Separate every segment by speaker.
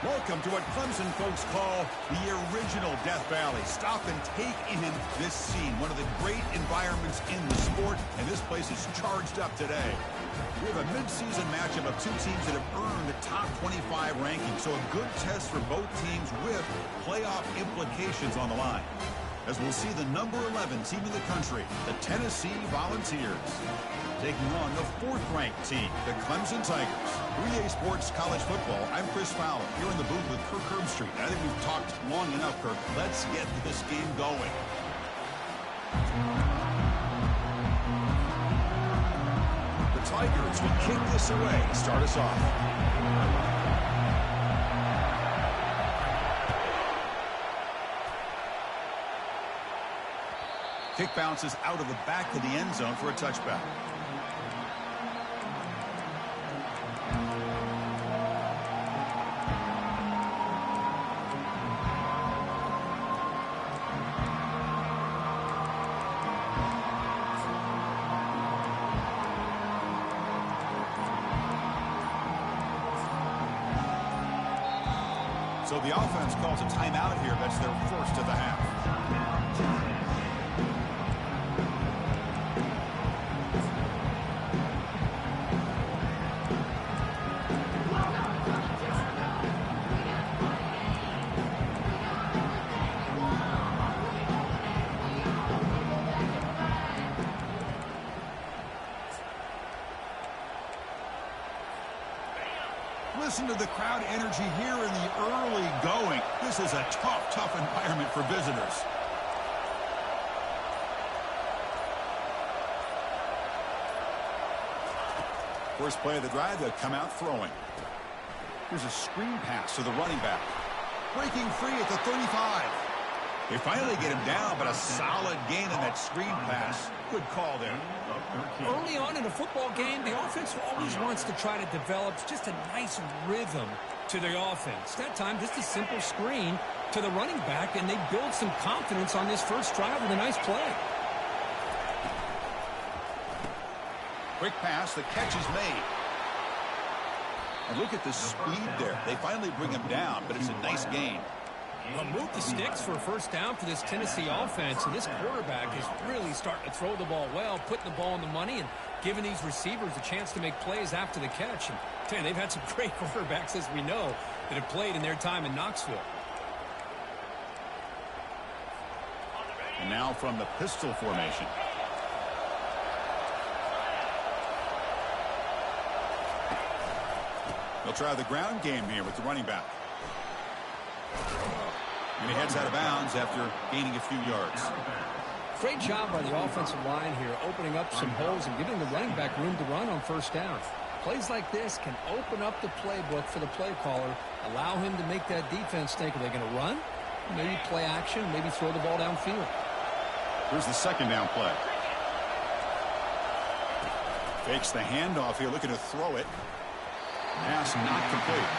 Speaker 1: Welcome to what Clemson folks call the original Death Valley. Stop and take in this scene, one of the great environments in the sport, and this place is charged up today. We have a midseason matchup of two teams that have earned a top 25 ranking, so a good test for both teams with playoff implications on the line. As we'll see the number 11 team in the country, the Tennessee Volunteers, taking on the fourth-ranked team, the Clemson Tigers. 3A Sports College Football, I'm Chris Fowler, here in the booth with Kirk Herbstreit. I think we've talked long enough, Kirk. Let's get this game going. The Tigers will kick this away, start us off. Kick bounces out of the back of the end zone for a touchback. So the offense calls a timeout here. That's their first of the half. Listen to the crowd energy here in the early going. This is a tough environment for visitors. First play of the drive, they'll come out throwing. Here's a screen pass to the running back. Breaking free at the 35. They finally get him down, but a solid gain in that screen pass. Good call there.
Speaker 2: Early on in a football game, the offense always wants to try to develop just a nice rhythm to the offense. That time, just a simple screen to the running back, and they build some confidence on this first drive with a nice play.
Speaker 1: Quick pass, the catch is made. And look at the speed there. They finally bring him down, but it's a nice gain.
Speaker 2: Well, move the sticks for a first down for this Tennessee offense, and this quarterback is really starting to throw the ball well, putting the ball on the money, and giving these receivers a chance to make plays after the catch. And tell you, they've had some great quarterbacks, as we know, that have played in their time in Knoxville.
Speaker 1: And now from the pistol formation. They'll try the ground game here with the running back. And he heads out of bounds after gaining a few yards.
Speaker 2: Great job by the offensive line here, opening up some holes and giving the running back room to run on first down. Plays like this can open up the playbook for the play caller, allow him to make that defense think, are they going to run? Maybe play action, maybe throw the ball downfield.
Speaker 1: Here's the second down play. Fakes the handoff here, looking to throw it. Pass not complete.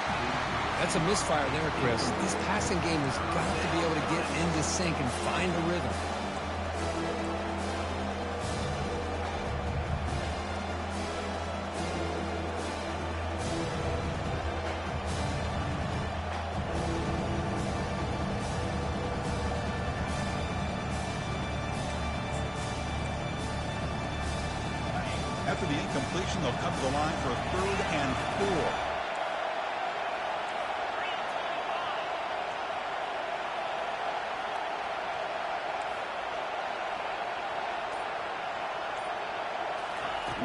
Speaker 2: That's a misfire there, Chris. This passing game has got to be able to get into sync and find a rhythm.
Speaker 1: After the incompletion, they'll come to the line for a 3rd and 4.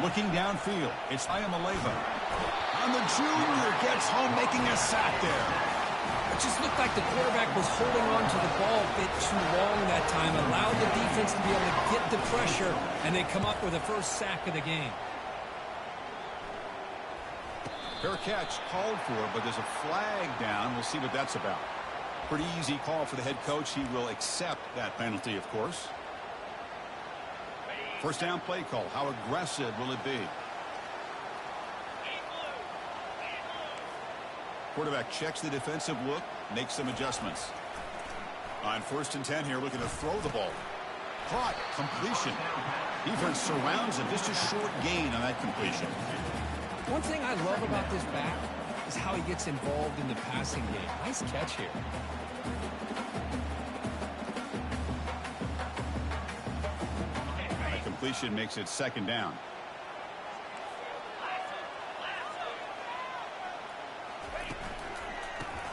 Speaker 1: Looking downfield, it's Ayamaleva. And the junior gets home, making a sack there.
Speaker 2: It just looked like the quarterback was holding on to the ball a bit too long that time, allowed the defense to be able to get the pressure, and they come up with the first sack of the game.
Speaker 1: Fair catch called for, but there's a flag down. We'll see what that's about. Pretty easy call for the head coach. He will accept that penalty, of course. First down play call. How aggressive will it be? Quarterback checks the defensive look, makes some adjustments. On 1st and 10 here, looking to throw the ball. Caught. Completion. Defense surrounds him. Just a short gain on that completion.
Speaker 2: One thing I love about this back is how he gets involved in the passing game. Nice catch here.
Speaker 1: A completion makes it second down.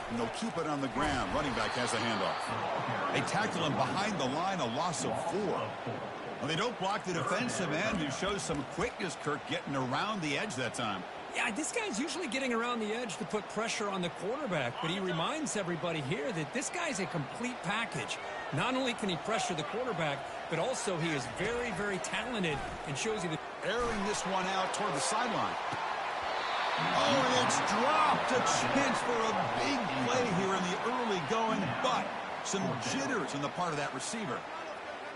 Speaker 1: And they'll keep it on the ground. Running back has the handoff. They tackle him behind the line, a loss of 4. Well, they don't block the defensive end, who shows some quickness, Kirk, getting around the edge that time.
Speaker 2: Yeah, this guy's usually getting around the edge to put pressure on the quarterback, but he reminds everybody here that this guy's a complete package. Not only can he pressure the quarterback, but also he is very, very talented and shows you that.
Speaker 1: Airing this one out toward the sideline. Oh, and it's dropped. A chance for a big play here in the early going, but some jitters on the part of that receiver.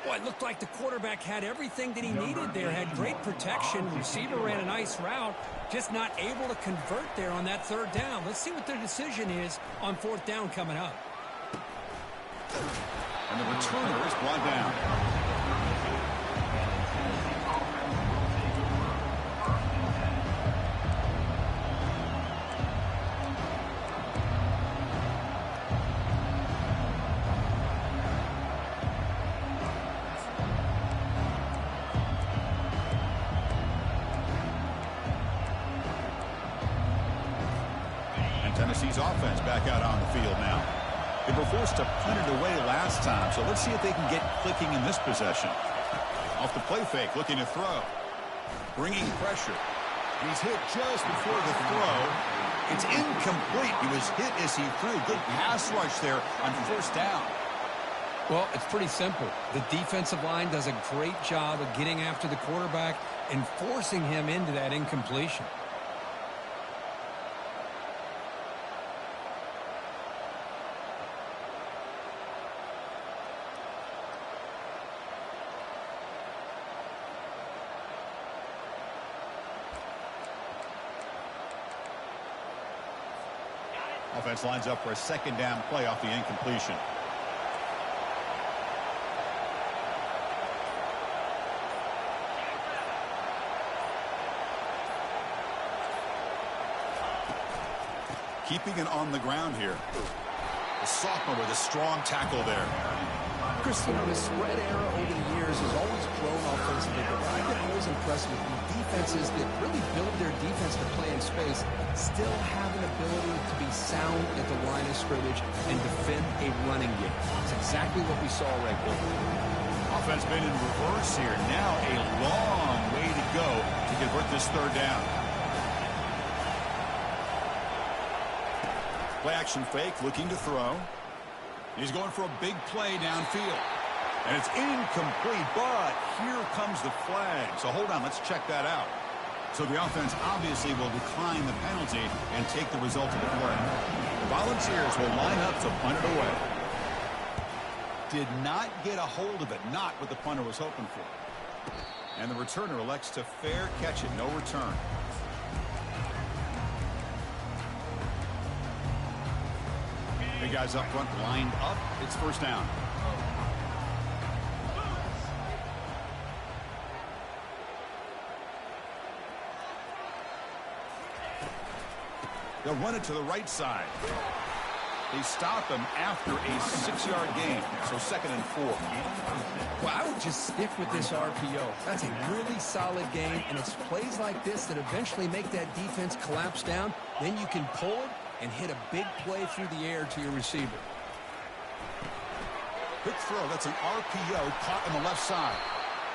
Speaker 2: Boy, it looked like the quarterback had everything that he needed there, had great protection. Receiver ran a nice route, just not able to convert there on that third down. Let's see what their decision is on fourth down coming up.
Speaker 1: And the returner is brought down. Tennessee's offense back out on the field now. They were forced to punt it away last time, so let's see if they can get clicking in this possession. Off the play fake, looking to throw. Bringing pressure. He's hit just before the throw. It's incomplete. He was hit as he threw. Good pass rush there on first down.
Speaker 2: Well, it's pretty simple. The defensive line does a great job of getting after the quarterback and forcing him into that incompletion.
Speaker 1: Offense lines up for a second down play off the incompletion. Keeping it on the ground here. The sophomore with a strong tackle there.
Speaker 2: Chris, you know, the spread era over the years has always grown offensively, but I've been always impressed with the defenses that really build their defense to play in space, still have an ability to be sound at the line of scrimmage and defend a running game. It's exactly what we saw right there.
Speaker 1: Offense been in reverse here. Now a long way to go to convert this third down. Play action fake, looking to throw. He's going for a big play downfield. And it's incomplete, but here comes the flag. So hold on, let's check that out. So the offense obviously will decline the penalty and take the result of the play. The Volunteers will line up to punt it away. Did not get a hold of it, not what the punter was hoping for. And the returner elects to fair catch it, no return. Big guys up front lined up. It's first down. They'll run it to the right side. They stop him after a 6-yard gain. So 2nd and 4.
Speaker 2: Well, I would just stick with this RPO. That's a really solid game, and it's plays like this that eventually make that defense collapse down. Then you can pull it and hit a big play through the air to your receiver.
Speaker 1: Quick throw. That's an RPO caught on the left side.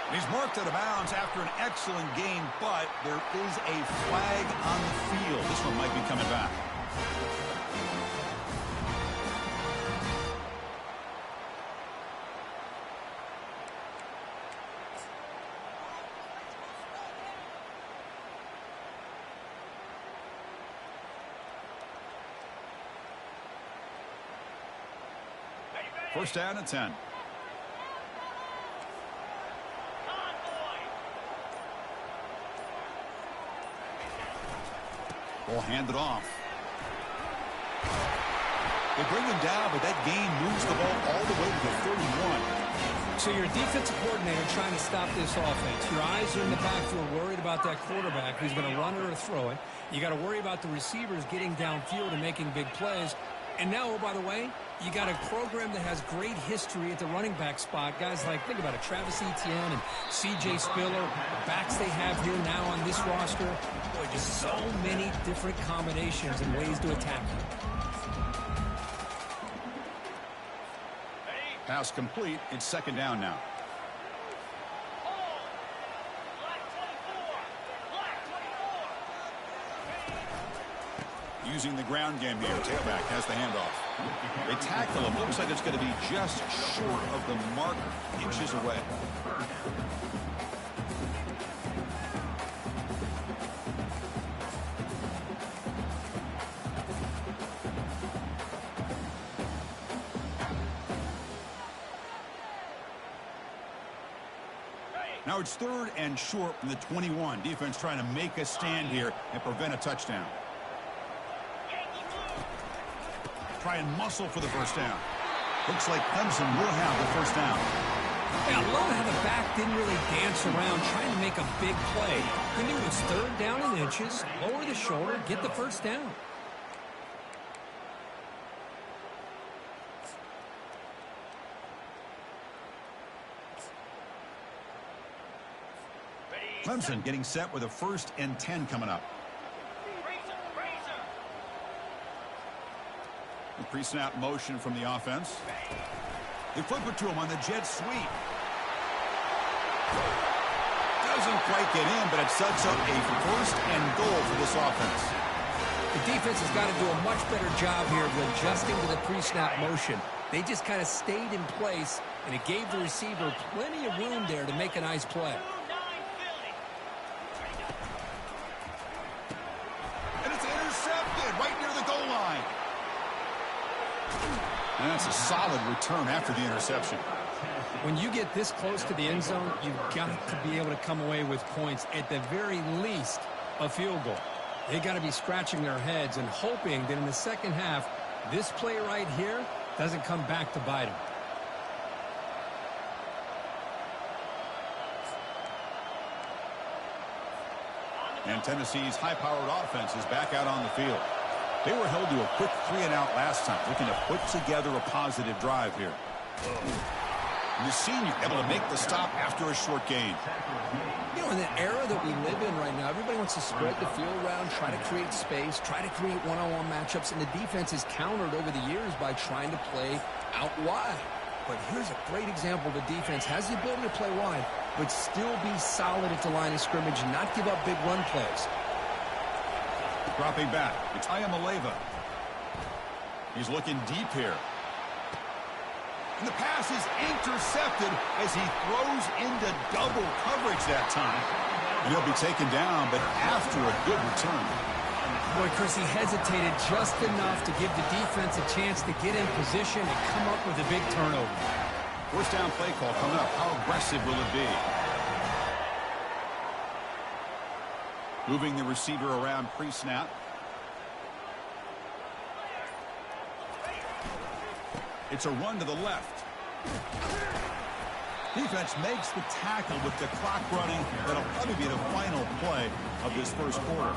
Speaker 1: And he's marked out of bounds after an excellent game, but there is a flag on the field. This one might be coming back. First down and 10. Ball handed off. They bring him down, but that gain moves the ball all the way to the 31.
Speaker 2: So you're a defensive coordinator trying to stop this offense. Your eyes are in the backfield worried about that quarterback who's going to run it or throw it. You got to worry about the receivers getting downfield and making big plays. And now, oh, by the way, you got a program that has great history at the running back spot. Guys like, think about it, Travis Etienne and C.J. Spiller, the backs they have here now on this roster. Boy, just so many different combinations and ways to attack them.
Speaker 1: Pass complete. It's second down now. Using the ground game here. Tailback has the handoff. They tackle him. Looks like it's going to be just short of the marker. Inches away. Now it's third and short from the 21. Defense trying to make a stand here and prevent a touchdown. Try and muscle for the first down. Looks like Clemson will have the first down.
Speaker 2: Yeah, I love how the back didn't really dance around trying to make a big play. He knew it was third down in inches, lower the shoulder, get the first down.
Speaker 1: Clemson getting set with a 1st and 10 coming up. The pre-snap motion from the offense. They flip it to him on the jet sweep. Doesn't quite get in, but it sets up a 1st and goal for this offense.
Speaker 2: The defense has got to do a much better job here of adjusting to the pre-snap motion. They just kind of stayed in place, and it gave the receiver plenty of room there to make a nice play.
Speaker 1: And it's intercepted right near the goal line. And that's a solid return after the interception.
Speaker 2: When you get this close to the end zone, you've got to be able to come away with points, at the very least, a field goal. They got to be scratching their heads and hoping that in the second half, this play right here doesn't come back to bite them.
Speaker 1: And Tennessee's high-powered offense is back out on the field. They were held to a quick 3-and-out last time, looking to put together a positive drive here. The senior able to make the stop after a short gain.
Speaker 2: You know, in the era that we live in right now, everybody wants to spread the field around, try to create space, try to create one-on-one matchups, and the defense is countered over the years by trying to play out wide. But here's a great example. The defense has the ability to play wide, but still be solid at the line of scrimmage and not give up big run plays.
Speaker 1: Dropping back, it's Ayamaleva. He's looking deep here. And the pass is intercepted as he throws into double coverage that time. And he'll be taken down, but after a good return.
Speaker 2: Boy, Chris, he hesitated just enough to give the defense a chance to get in position and come up with a big turnover.
Speaker 1: First down play call coming up. How aggressive will it be? Moving the receiver around pre-snap. It's a run to the left. Defense makes the tackle with the clock running. That'll probably be the final play of this first quarter.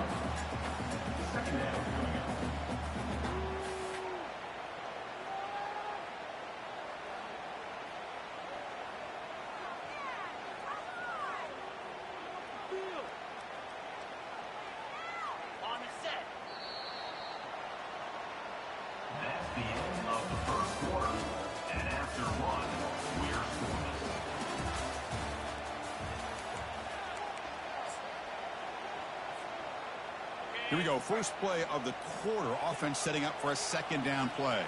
Speaker 1: Here we go. First play of the quarter. Offense setting up for a second down play.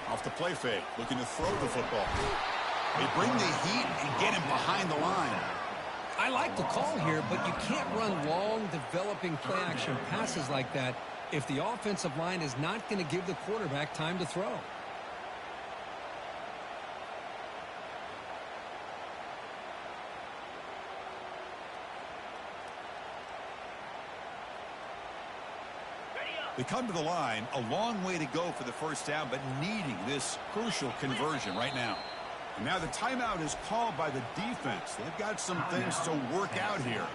Speaker 1: Off the play fake. Looking to throw the football. They bring the heat and get him behind the line.
Speaker 2: I like the call here, but you can't run long, developing play-action passes like that if the offensive line is not going to give the quarterback time to throw.
Speaker 1: They come to the line, a long way to go for the first down, but needing this crucial conversion right now. And now the timeout is called by the defense. They've got some things to work out here.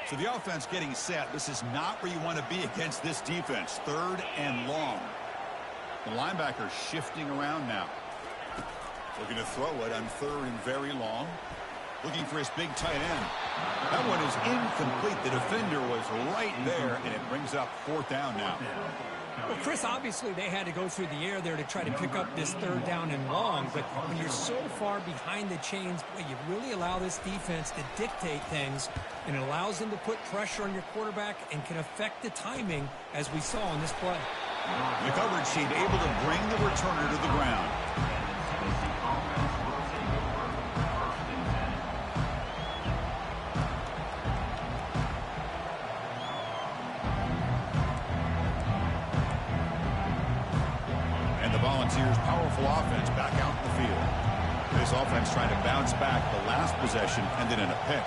Speaker 1: So the offense getting set. This is not where you want to be against this defense. 3rd and long. The linebacker shifting around now. Looking to throw it on 3rd and very long. Looking for his big tight end. That one is incomplete. The defender was right there, and it brings up 4th down now.
Speaker 2: Well, Chris, obviously they had to go through the air there to try to pick up this 3rd down and long, but when you're so far behind the chains, boy, you really allow this defense to dictate things, and it allows them to put pressure on your quarterback and can affect the timing, as we saw in this play.
Speaker 1: The coverage team able to bring the returner to the ground. Volunteers' powerful offense back out in the field. This offense trying to bounce back. The last possession ended in a pick.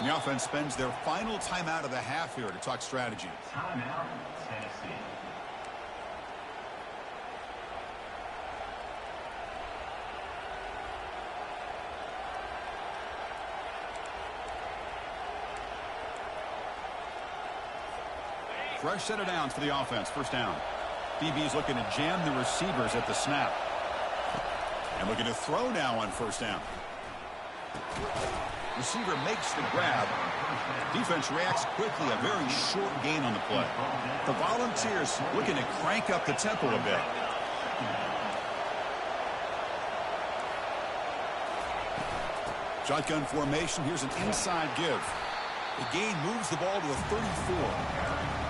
Speaker 1: And the offense spends their final timeout of the half here to talk strategy.
Speaker 3: Timeout, Tennessee.
Speaker 1: Fresh set of downs for the offense. First down. DB's looking to jam the receivers at the snap. And looking to throw now on first down. Receiver makes the grab. Defense reacts quickly. A very short gain on the play. The Volunteers looking to crank up the tempo a bit. Shotgun formation. Here's an inside give. The gain moves the ball to the 34.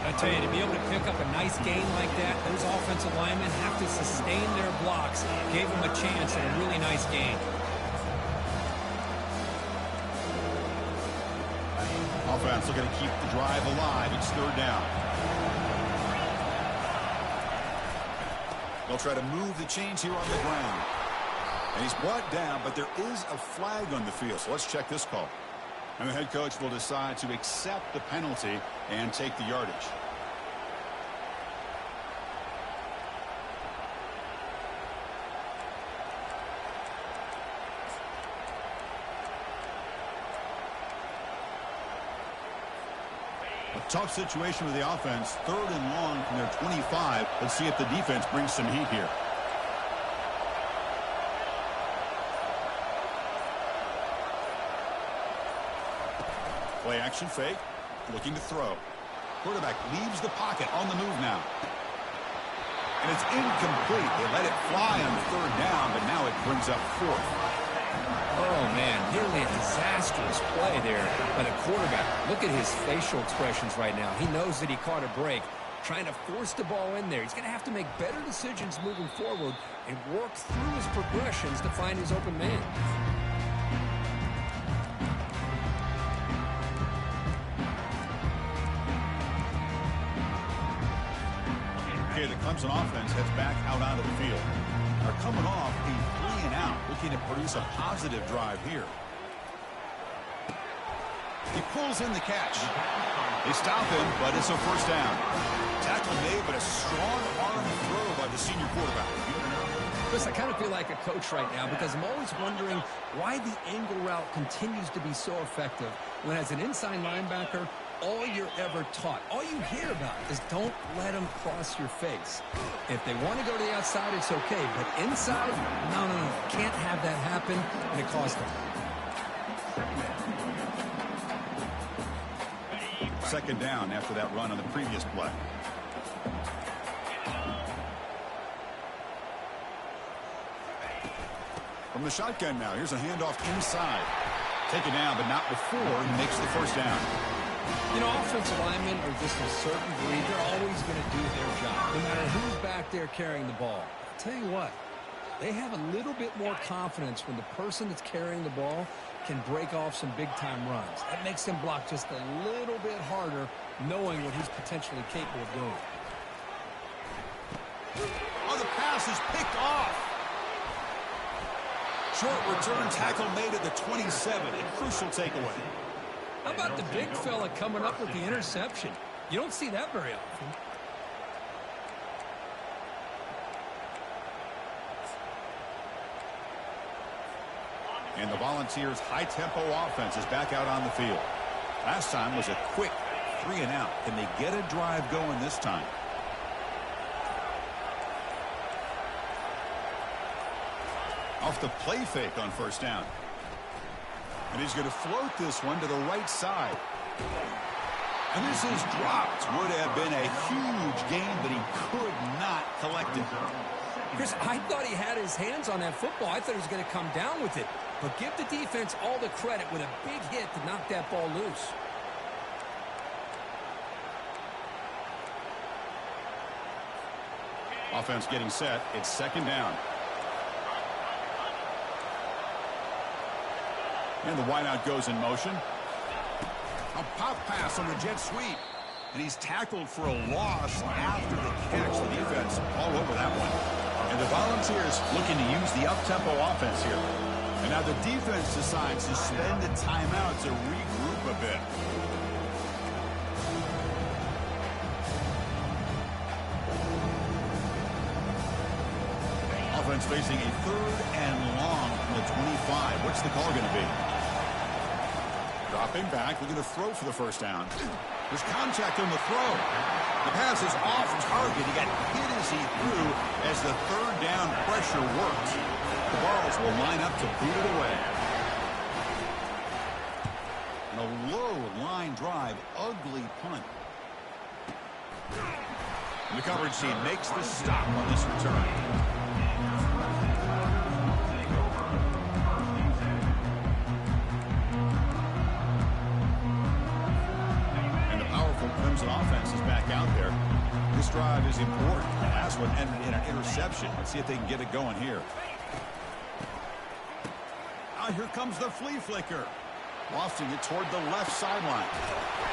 Speaker 2: I tell you, to be able to pick up a nice gain like that, those offensive linemen have to sustain their blocks. Gave them a chance at a really nice gain.
Speaker 1: Offense looking to keep the drive alive. It's 3rd down. They'll try to move the chains here on the ground. And he's brought down, but there is a flag on the field. So let's check this call. And the head coach will decide to accept the penalty and take the yardage. A tough situation with the offense. 3rd and long from their 25. Let's see if the defense brings some heat here. Play action fake. Looking to throw. Quarterback leaves the pocket on the move now. And it's incomplete. They let it fly on 3rd down, but now it brings up 4th.
Speaker 2: Oh, man, nearly a disastrous play there by the quarterback. Look at his facial expressions right now. He knows that he caught a break, trying to force the ball in there. He's going to have to make better decisions moving forward and work through his progressions to find his open man.
Speaker 1: Okay, the Clemson offense heads back out onto the field. They're coming off a 3-and-out, looking to produce a positive drive here. He pulls in the catch. They stop him, but it's a first down. Tackle made, but a strong arm throw by the senior quarterback.
Speaker 2: Chris, I kind of feel like a coach right now because I'm always wondering why the angle route continues to be so effective when as an inside linebacker, all you're ever taught, all you hear about is don't let them cross your face. If they want to go to the outside, it's okay. But inside, no. Can't have that happen, and it cost them.
Speaker 1: 2nd down after that run on the previous play. From the shotgun now, here's a handoff inside. Taken down, but not before he makes the first down.
Speaker 2: You know, offensive linemen are just a certain breed. They're always going to do their job, no matter who's back there carrying the ball. I'll tell you what, they have a little bit more confidence when the person that's carrying the ball can break off some big-time runs. That makes them block just a little bit harder, knowing what he's potentially capable of doing.
Speaker 1: Oh, the pass is picked off. Short return tackle made at the 27. A crucial takeaway.
Speaker 2: How about the big fella coming up with the interception? You don't see that very often.
Speaker 1: And the Volunteers' high-tempo offense is back out on the field. Last time was a quick 3-and-out. Can they get a drive going this time? Off the play fake on first down. And he's going to float this one to the right side. And this is dropped. Would have been a huge gain, but he could not collect it.
Speaker 2: Chris, I thought he had his hands on that football. I thought he was going to come down with it. But give the defense all the credit with a big hit to knock that ball loose.
Speaker 1: Offense getting set. It's second down. And the wideout goes in motion. A pop pass on the jet sweep. And he's tackled for a loss after the catch. The defense all over that one. And the Volunteers looking to use the up-tempo offense here. And now the defense decides to spend a timeout to regroup a bit. Offense facing a 3rd and long from the 25. What's the call going to be? Dropping back, looking to throw for the first down. There's contact on the throw. The pass is off target. He got hit as he threw as the 3rd down pressure worked. The balls will line up to boot it away. And a low line drive, ugly punt. And the coverage team makes the stop on this return. Crimson offense is back out there. This drive is important. The last one ended in an interception. Let's see if they can get it going here. Here comes the flea flicker. Lofting it toward the left sideline.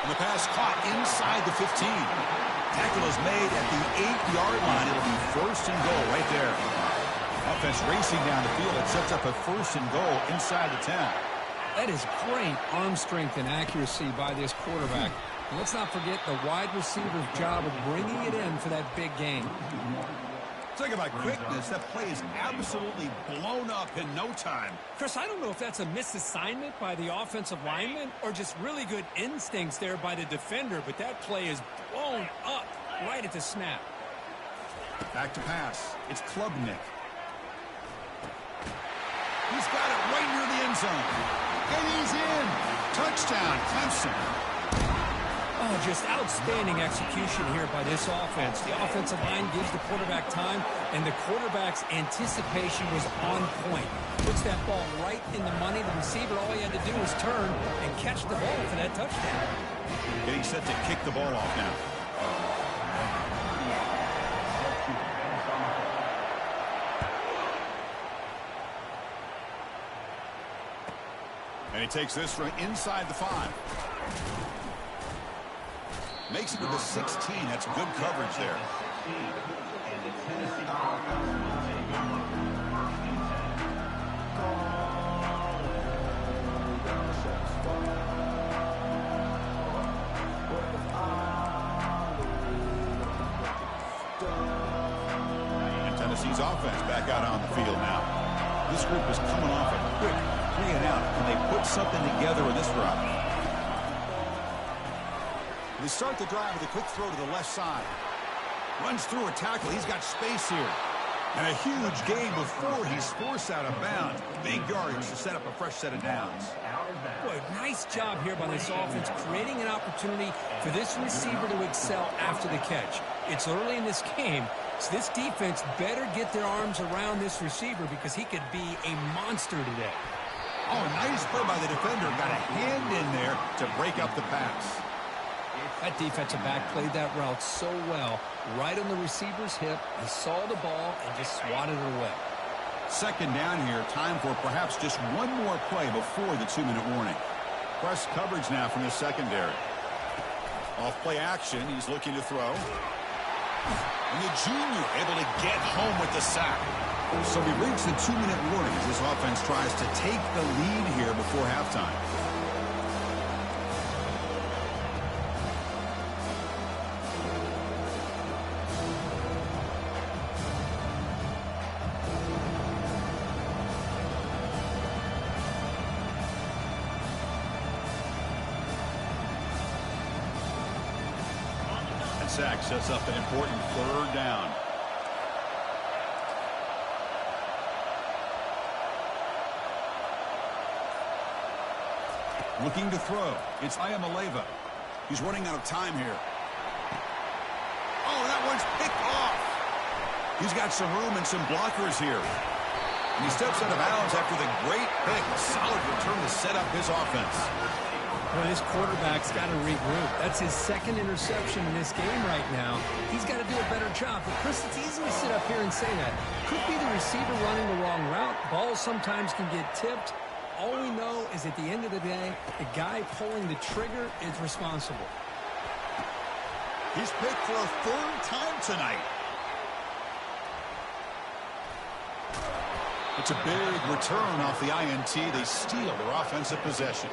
Speaker 1: And the pass caught inside the 15. Tackle is made at the 8-yard line. It'll be 1st and goal right there. Offense racing down the field. It sets up a 1st and goal inside the 10.
Speaker 2: That is great arm strength and accuracy by this quarterback. And let's not forget the wide receiver's job of bringing it in for that big game.
Speaker 1: Talk about quickness. That play is absolutely blown up in no time.
Speaker 2: Chris, I don't know if that's a misassignment by the offensive lineman or just really good instincts there by the defender, but that play is blown up right at the snap.
Speaker 1: Back to pass. It's Klubnik. He's got it right near the end zone. And he's in. Touchdown, Clemson.
Speaker 2: Oh, just outstanding execution here by this offense. The offensive line gives the quarterback time, and the quarterback's anticipation was on point. Puts that ball right in the money. The receiver, all he had to do was turn and catch the ball for that touchdown.
Speaker 1: Getting set to kick the ball off now. And he takes this from inside the 5. Makes it to the 16. That's good coverage there. And Tennessee's offense back out on the field now. This group is coming off a quick 3-and-out. Can they put something together in this drive? They start the drive with a quick throw to the left side. Runs through a tackle. He's got space here. And a huge gain before he's forced out of bounds. Big yardage to set up a fresh set of downs.
Speaker 2: Boy, nice job here by this offense, creating an opportunity for this receiver to excel after the catch. It's early in this game, so this defense better get their arms around this receiver because he could be a monster today.
Speaker 1: Oh, nice play by the defender. Got a hand in there to break up the pass.
Speaker 2: That defensive back played that route so well. Right on the receiver's hip. He saw the ball and just swatted it away.
Speaker 1: Second down here. Time for perhaps just one more play before the 2-minute warning. Press coverage now from the secondary. Off play action. He's looking to throw. And the junior able to get home with the sack. So we reach the 2-minute warning as this offense tries to take the lead here before halftime. Sack sets up an important 3rd down. Looking to throw. It's Ayamaleva. He's running out of time here. Oh, that one's picked off. He's got some room and some blockers here. And he steps out of bounds after the great pick. A solid return to set up his offense.
Speaker 2: Well, this quarterback's got to regroup. That's his 2nd interception in this game right now. He's got to do a better job. But, Chris, it's easy to sit up here and say that. Could be the receiver running the wrong route. Balls sometimes can get tipped. All we know is at the end of the day, the guy pulling the trigger is responsible.
Speaker 1: He's picked for a 3rd time tonight. It's a big return off the INT. They steal their offensive possession.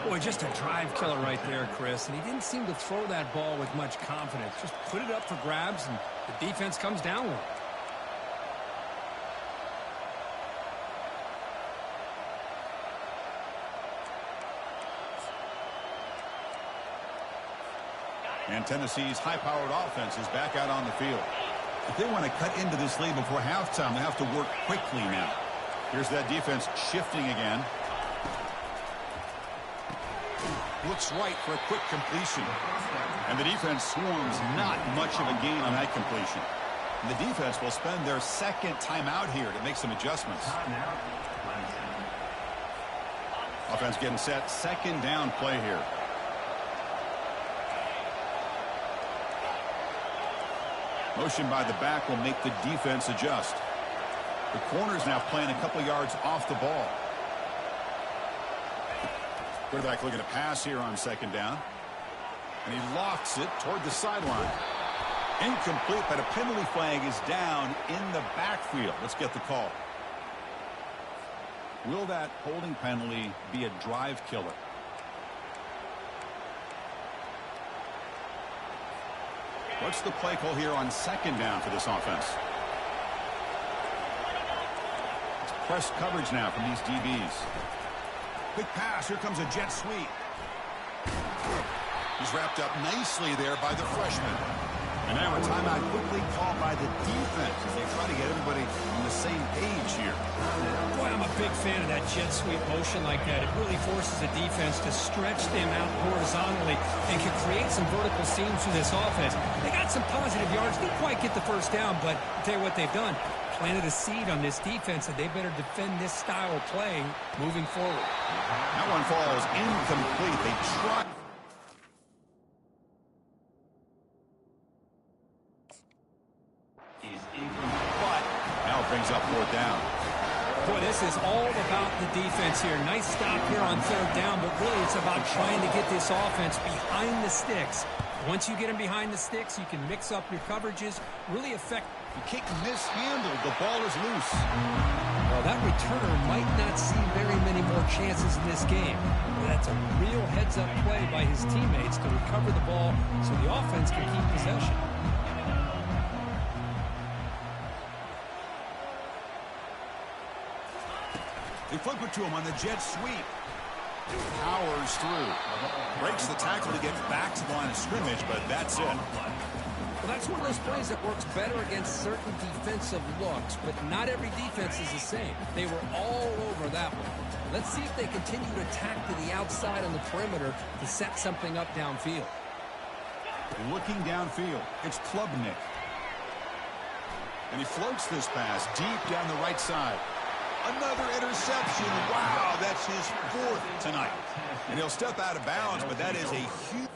Speaker 2: Boy, just a drive killer right there, Chris. And he didn't seem to throw that ball with much confidence. Just put it up for grabs, and the defense comes down with it.
Speaker 1: And Tennessee's high-powered offense is back out on the field. If they want to cut into this lead before halftime, they have to work quickly now. Here's that defense shifting again. Looks right for a quick completion. And the defense swarms not much of a gain on that completion. And the defense will spend their 2nd timeout here to make some adjustments. Offense getting set. 2nd down play here. Motion by the back will make the defense adjust. The corner's now playing a couple yards off the ball. Quarterback looking to pass here on 2nd down. And he lofts it toward the sideline. Incomplete, but a penalty flag is down in the backfield. Let's get the call. Will that holding penalty be a drive killer? What's the play call here on 2nd down for this offense? It's press coverage now from these DBs. Quick pass. Here comes a jet sweep. He's wrapped up nicely there by the freshman. And now a timeout quickly called by the defense as they try to get everybody on the same page here.
Speaker 2: Boy, I'm a big fan of that jet sweep motion like that. It really forces the defense to stretch them out horizontally and can create some vertical seams through this offense. They got some positive yards. Didn't quite get the 1st down, but I'll tell you what they've done. Planted a seed on this defense, and they better defend this style of play moving forward.
Speaker 1: That one falls incomplete. They try. But now brings up 4th down.
Speaker 2: Boy, this is all about the defense here. Nice stop here on 3rd down, but really it's about trying to get this offense behind the sticks. Once you get them behind the sticks, you can mix up your coverages, really affect.
Speaker 1: The kick mishandled. The ball is loose.
Speaker 2: Well, that returner might not see very many more chances in this game. That's a real heads-up play by his teammates to recover the ball so the offense can keep possession.
Speaker 1: They flip it to him on the jet sweep. Powers through. Breaks the tackle to get back to the line of scrimmage, but that's it.
Speaker 2: Well, that's one of those plays that works better against certain defensive looks, but not every defense is the same. They were all over that one. Let's see if they continue to attack to the outside on the perimeter to set something up downfield.
Speaker 1: Looking downfield, it's Klubnik. And he floats this pass deep down the right side. Another interception. Wow, that's his 4th tonight. And he'll step out of bounds, but that is a huge...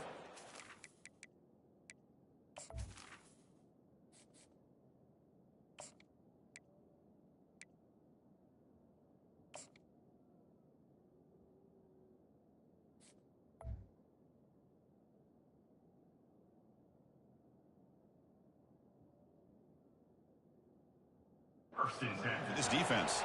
Speaker 1: This defense.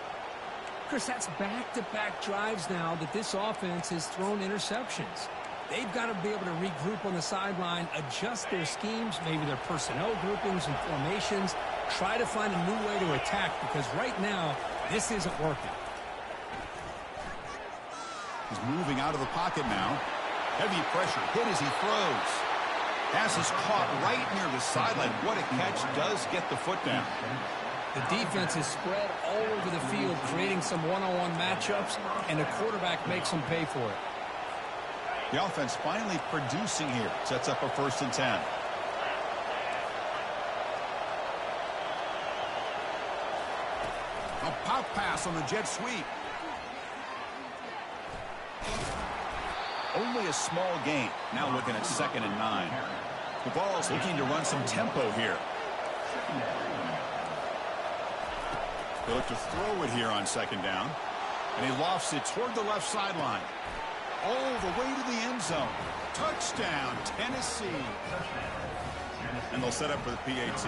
Speaker 2: Chris, that's back-to-back drives now that this offense has thrown interceptions. They've got to be able to regroup on the sideline, adjust their schemes, maybe their personnel groupings and formations, try to find a new way to attack because right now, this isn't working.
Speaker 1: He's moving out of the pocket now. Heavy pressure, hit as he throws. Pass is caught right near the sideline. What a catch, does get the foot down.
Speaker 2: The defense is spread all over the field, creating some one-on-one matchups, and the quarterback makes them pay for it.
Speaker 1: The offense finally producing here. Sets up a 1st and 10. A pop pass on the jet sweep. Only a small gain. Now looking at 2nd and 9. The ball's looking to run some tempo here. They look to throw it here on 2nd down. And he lofts it toward the left sideline. All the way to the end zone. Touchdown, Tennessee. And they'll set up for the PAT.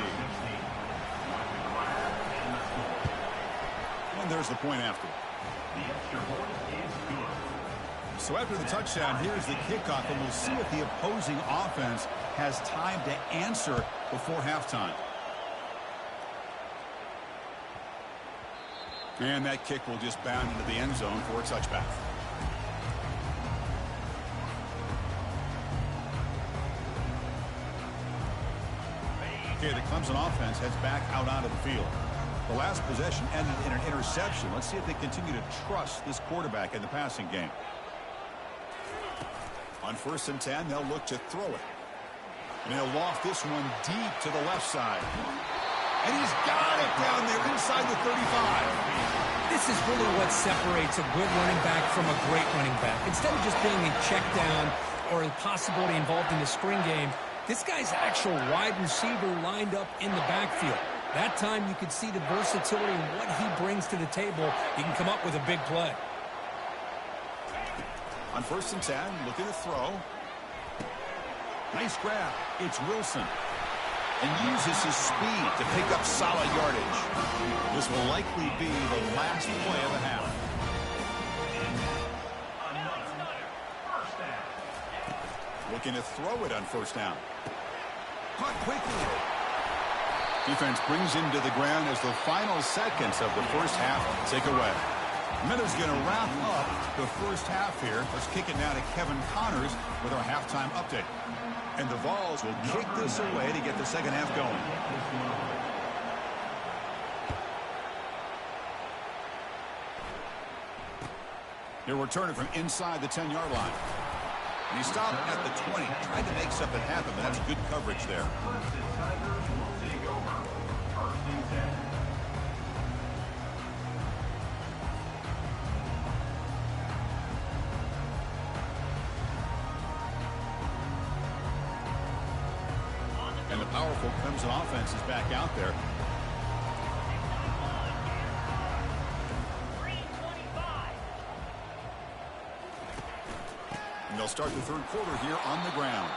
Speaker 1: And there's the point after. So after the touchdown, here's the kickoff, and we'll see if the opposing offense has time to answer before halftime. And that kick will just bound into the end zone for a touchback. Okay, the Clemson offense heads back out onto the field. The last possession ended in an interception. Let's see if they continue to trust this quarterback in the passing game. On 1st and 10, they'll look to throw it. And he'll loft this one deep to the left side. And he's got it down there inside the 35.
Speaker 2: This is really what separates a good running back from a great running back. Instead of just being a check down or a possibility involved in the screen game, this guy's actual wide receiver lined up in the backfield. That time you could see the versatility and what he brings to the table. He can come up with a big play.
Speaker 1: On 1st and 10, looking to throw. Nice grab. It's Wilson. And uses his speed to pick up solid yardage. This will likely be the last play of the half. Looking to throw it on 1st down. Caught quickly. Defense brings him to the ground as the final seconds of the 1st half tick away. Minutes going to wrap up the 1st half here. Let's kick it now to Kevin Connors with our halftime update. And the Vols will kick this away to get the 2nd half going. He'll return it from inside the 10-yard line. And he stopped at the 20. Tried to make something happen, but that's good coverage there. And the powerful Clemson offense is back out there. And they'll start the 3rd quarter here on the ground.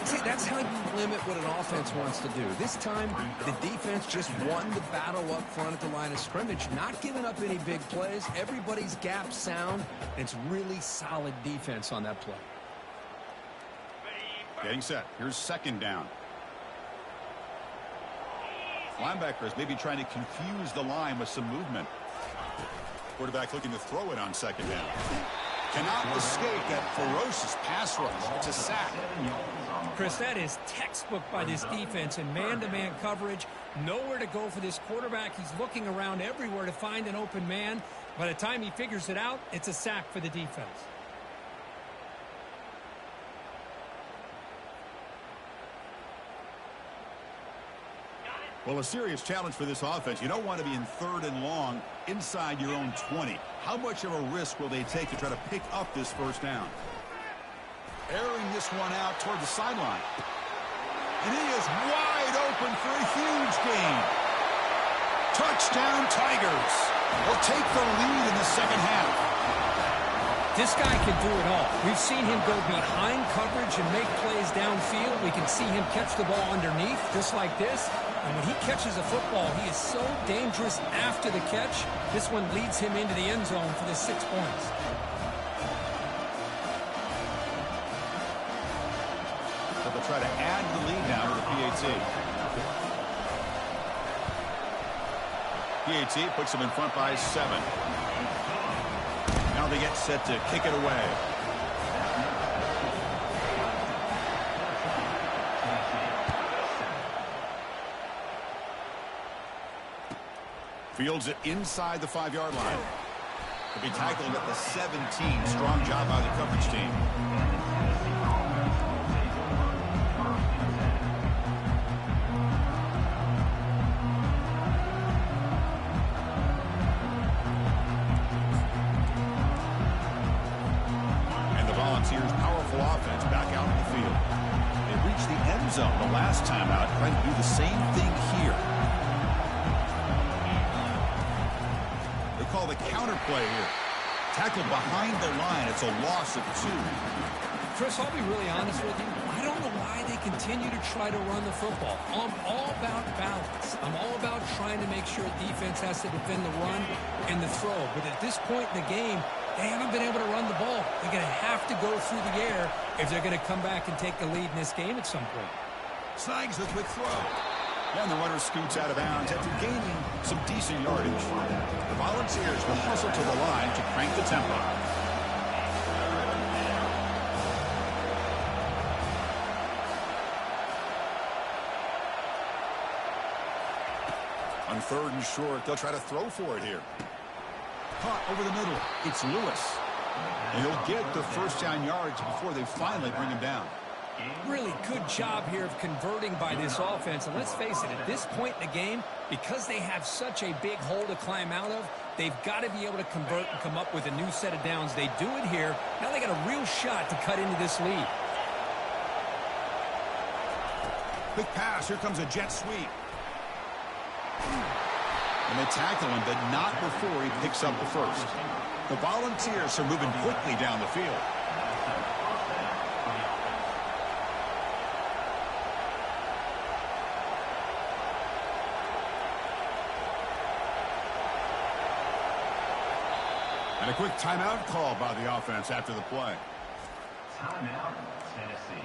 Speaker 2: See, that's how you limit what an offense wants to do. This time, the defense just won the battle up front at the line of scrimmage, not giving up any big plays. Everybody's gap sound. It's really solid defense on that play.
Speaker 1: Getting set. Here's 2nd down. Linebackers maybe trying to confuse the line with some movement. Quarterback looking to throw it on 2nd down. Cannot escape that ferocious pass rush. It's a sack.
Speaker 2: Chris, that is textbook by this defense in man-to-man coverage. Nowhere to go for this quarterback. He's looking around everywhere to find an open man. By the time he figures it out, it's a sack for the defense.
Speaker 1: Well, a serious challenge for this offense. You don't want to be in 3rd and long inside your own 20. How much of a risk will they take to try to pick up this 1st down? Airing this one out toward the sideline. And he is wide open for a huge gain. Touchdown, Tigers. They'll take the lead in the 2nd half.
Speaker 2: This guy can do it all. We've seen him go behind coverage and make plays downfield. We can see him catch the ball underneath, just like this. And when he catches a football, he is so dangerous after the catch. This one leads him into the end zone for the 6 points.
Speaker 1: So they'll try to add the lead now to the PAT. PAT puts them in front by 7. Now they get set to kick it away. Fields it inside the 5-yard line. To be tackled at the 17. Strong job by the coverage team. Powerful offense back out in the field. They reached the end zone the last time out, trying to do the same thing here. They call the counter play here. Tackled behind the line. It's a loss of 2.
Speaker 2: Chris, I'll be really honest with you. I don't know why they continue to try to run the football. I'm all about balance. I'm all about trying to make sure defense has to defend the run and the throw. But at this point in the game, they haven't been able to run the ball. They're going to have to go through the air if they're going to come back and take the lead in this game at some point.
Speaker 1: Snags the quick throw. And the runner scoots out of bounds after gaining some decent yardage. The Volunteers will hustle to the line to crank the tempo. On 3rd and short, they'll try to throw for it here. Caught over the middle. It's Lewis. And he'll get the first down yards before they finally bring him down.
Speaker 2: Really good job here of converting by this offense. And let's face it, at this point in the game, because they have such a big hole to climb out of, they've got to be able to convert and come up with a new set of downs. They do it here. Now they got a real shot to cut into this lead.
Speaker 1: Quick pass. Here comes a jet sweep. And they tackle him, but not before he picks up the first. The Volunteers are moving quickly down the field. And a quick timeout call by the offense after the play.
Speaker 3: Timeout, Tennessee.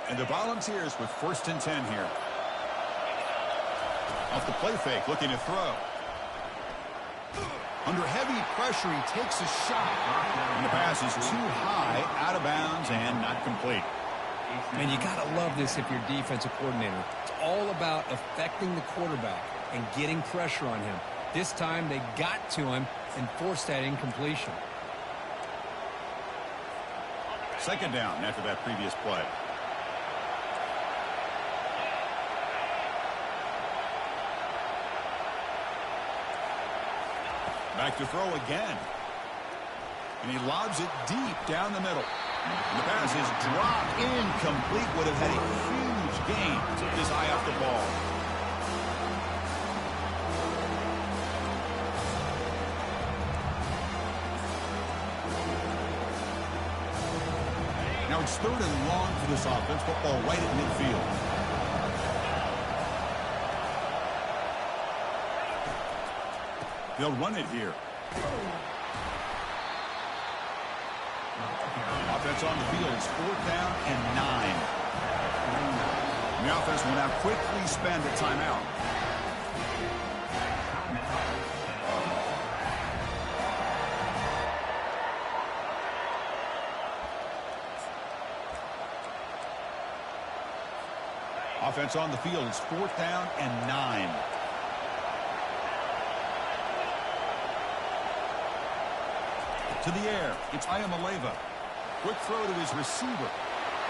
Speaker 1: And the Volunteers with 1st and 10 here. Off the play fake, looking to throw. Under heavy pressure, he takes a shot. And the pass is too high, out of bounds, and not complete.
Speaker 2: Man, you got to love this if you're a defensive coordinator. It's all about affecting the quarterback and getting pressure on him. This time, they got to him and forced that incompletion.
Speaker 1: 2nd down after that previous play. Back to throw again. And he lobs it deep down the middle. And the pass is dropped incomplete. Would have had a huge gain. Took his eye off the ball. Now it's 3rd and long for this offense. Football right at midfield. They'll run it here. Offense on the field. It's 4th down and 9. And the offense will now quickly spend a timeout. Offense on the field. It's 4th down and 9. To the air, it's Ayamaleva. Quick throw to his receiver.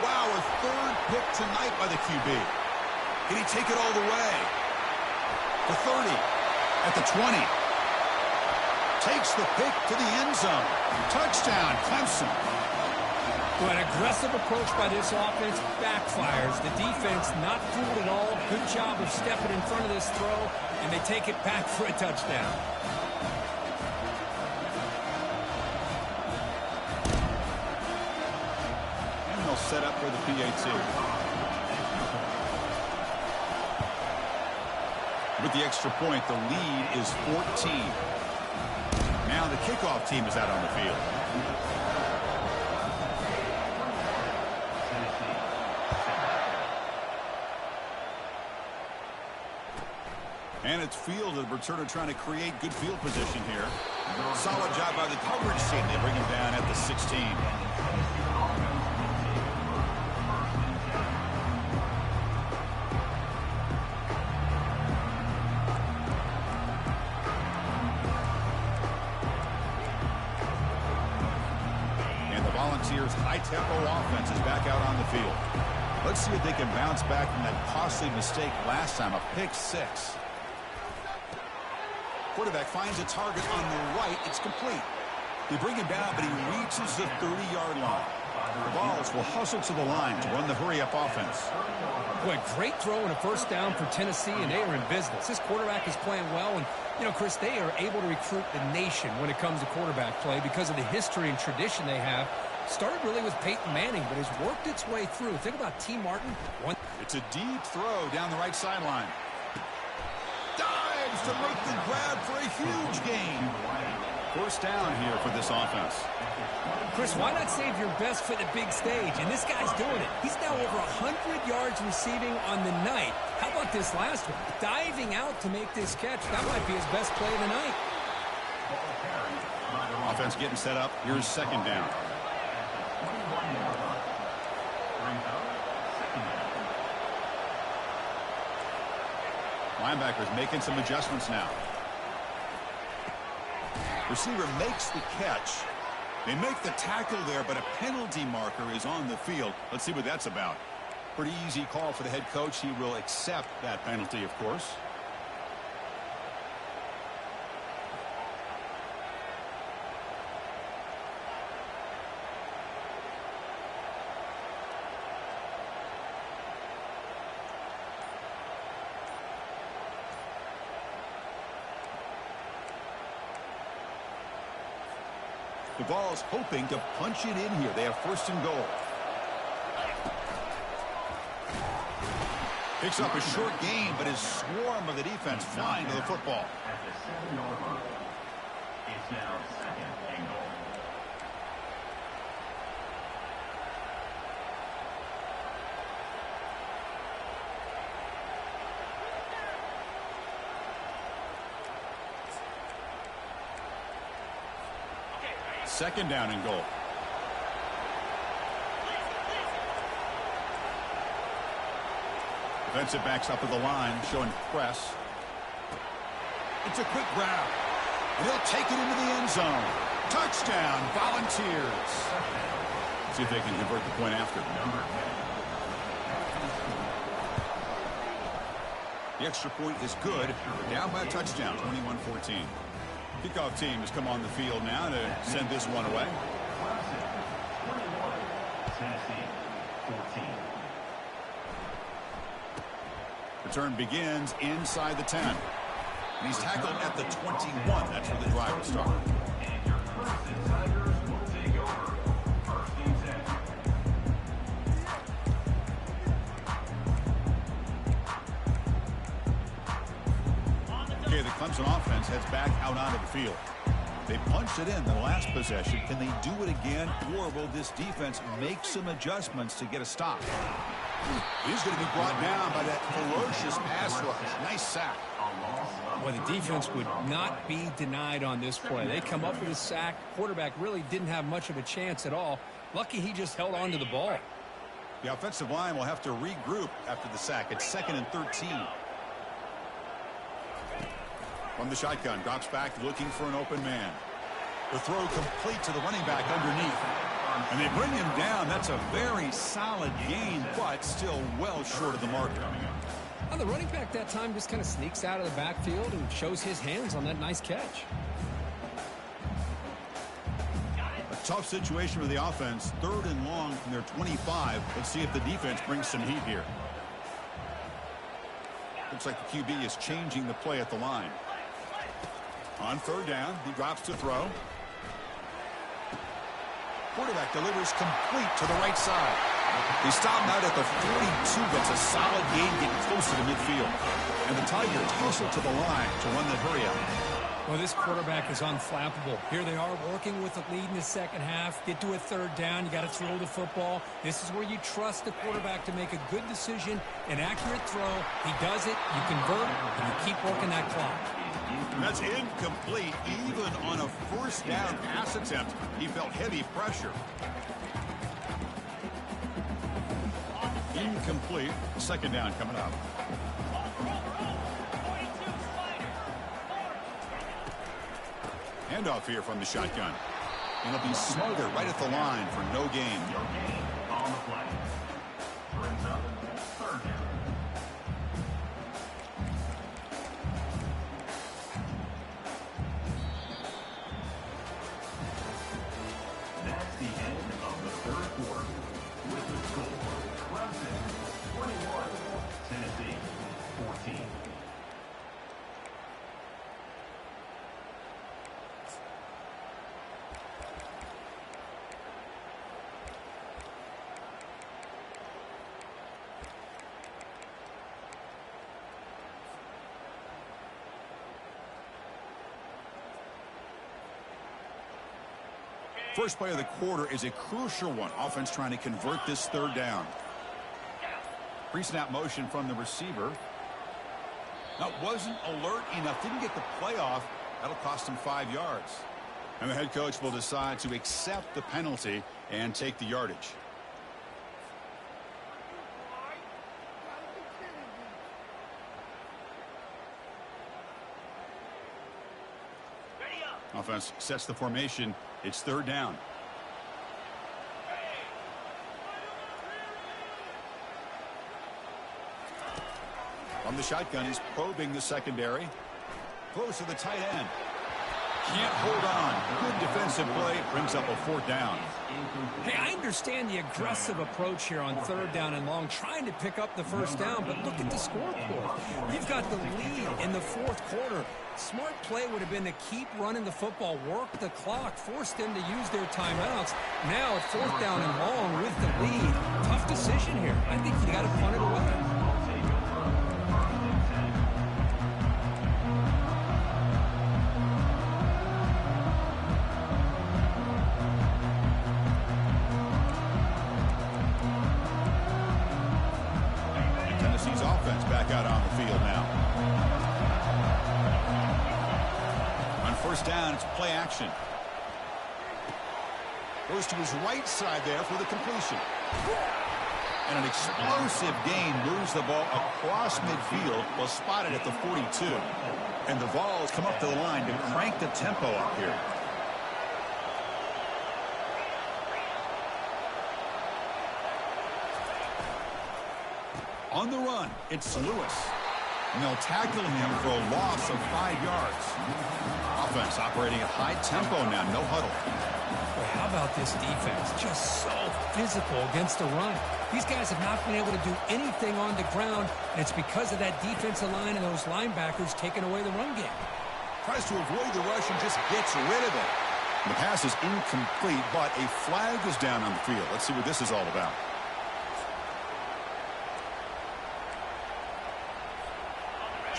Speaker 1: Wow, a 3rd pick tonight by the QB. Can he take it all the way? The 30. At the 20. Takes the pick to the end zone. Touchdown, Clemson.
Speaker 2: Well, an aggressive approach by this offense backfires. The defense not fooled at all. Good job of stepping in front of this throw, and they take it back for a touchdown.
Speaker 1: And they'll set up for the PAT. With the extra point, the lead is 14. Now the kickoff team is out on the field. And it's field, the returner trying to create good field position here. Solid job by the coverage team. They bring him down at the 16. And the Volunteers' high-tempo offense is back out on the field. Let's see if they can bounce back from that costly mistake last time, a pick 6. Quarterback finds a target on the right. It's complete. They bring him down, but he reaches the 30-yard line. The Vols will hustle to the line to run the hurry-up offense.
Speaker 2: Boy, great throw and a first down for Tennessee, and they are in business. This quarterback is playing well, and, you know, Chris, they are able to recruit the nation when it comes to quarterback play because of the history and tradition they have. Started really with Peyton Manning, but has worked its way through. Think about T. Martin.
Speaker 1: It's a deep throw down the right sideline. Dives to make the grab for a huge gain. First down here for this offense.
Speaker 2: Chris, why not save your best for the big stage? And this guy's doing it. He's now over 100 yards receiving on the night. How about this last one? Diving out to make this catch. That might be his best play of the night.
Speaker 1: Offense getting set up. Here's second down. Linebackers making some adjustments now. Receiver makes the catch. They make the tackle there, but a penalty marker is on the field. Let's see what that's about. Pretty easy call for the head coach. He will accept that penalty, of course. The Vols hoping to punch it in here. They have first and goal. Picks up a short gain, but his swarm of the defense flying to the football.
Speaker 3: At the 7-yard line. It's now second and goal.
Speaker 1: Second down and goal. Defensive backs up at the line, showing press. It's a quick grab. And he'll take it into the end zone. Touchdown, Volunteers. See if they can convert the point after. The extra point is good. They're down by a touchdown, 21-14. Kickoff team has come on the field now to send this one away.
Speaker 3: Tennessee, 14.
Speaker 1: Return begins inside the 10. And he's tackled at the 21. That's where the drive will start.
Speaker 3: And your Clemson Tigers will take over. First and 10.
Speaker 1: Okay, the Clemson offense heads back out onto the field. They punched it in the last possession. Can they do it again, or will this defense make some adjustments to get a stop? He's going to be brought down by that ferocious pass rush. Nice sack.
Speaker 2: Well, the defense would not be denied on this play. They come up with a sack. Quarterback really didn't have much of a chance at all. Lucky he just held on to the ball.
Speaker 1: The offensive line will have to regroup after the sack. It's 2nd and 13. From the shotgun, drops back looking for an open man. The throw complete to the running back underneath. And they bring him down. That's a very solid gain, but still well short of the marker.
Speaker 2: Well, the running back that time just kind of sneaks out of the backfield and shows his hands on that nice catch.
Speaker 1: A tough situation for the offense. 3rd and long from their 25. Let's see if the defense brings some heat here. Looks like the QB is changing the play at the line. On 3rd down, he drops to throw. Quarterback delivers complete to the right side. He stopped out at the 42. That's a solid gain, getting closer to midfield. And the Tigers hustle to the line to run the hurry out.
Speaker 2: Well, this quarterback is unflappable. Here they are working with the lead in the second half. Get to a 3rd down. You got to throw the football. This is where you trust the quarterback to make a good decision, an accurate throw. He does it. You convert, and you keep working that clock.
Speaker 1: That's incomplete. Even on a 1st down pass attempt, he felt heavy pressure. Incomplete. 2nd down coming up. Handoff here from the shotgun. And it'll be smothered right at the line for no gain.
Speaker 3: No gain on the play. Brings up 3rd down. That's the end of the 3rd quarter. With the score, Clemson 21, Tennessee 14.
Speaker 1: First play of the quarter is a crucial one. Offense trying to convert this 3rd down. Pre-snap motion from the receiver. That wasn't alert enough. Didn't get the play off. That'll cost him 5 yards. And the head coach will decide to accept the penalty and take the yardage. Offense sets the formation. It's 3rd down. From the shotgun, he's probing the secondary. Close to the tight end. Can't hold on. Good defensive play. Brings up a 4th down.
Speaker 2: Hey, I understand the aggressive approach here on 3rd down and long, trying to pick up the 1st down, but look at the scoreboard. You've got the lead in the 4th quarter. Smart play would have been to keep running the football, work the clock, force them to use their timeouts. Now at 4th down and long with the lead. Tough decision here. I think you got to punt it away.
Speaker 1: Tennessee's offense back out on the field now. On 1st down, it's play action. Goes to his right side there for the completion. And an explosive gain moves the ball across midfield, was spotted at the 42. And the Vols come up to the line to crank the tempo up here. On the run, it's Lewis. And they'll tackle him for a loss of 5 yards. Offense operating at high tempo now, no huddle.
Speaker 2: Boy, how about this defense? Just so physical against the run. These guys have not been able to do anything on the ground, and it's because of that defensive line and those linebackers taking away the run game.
Speaker 1: Tries to avoid the rush and just gets rid of it. The pass is incomplete, but a flag is down on the field. Let's see what this is all about.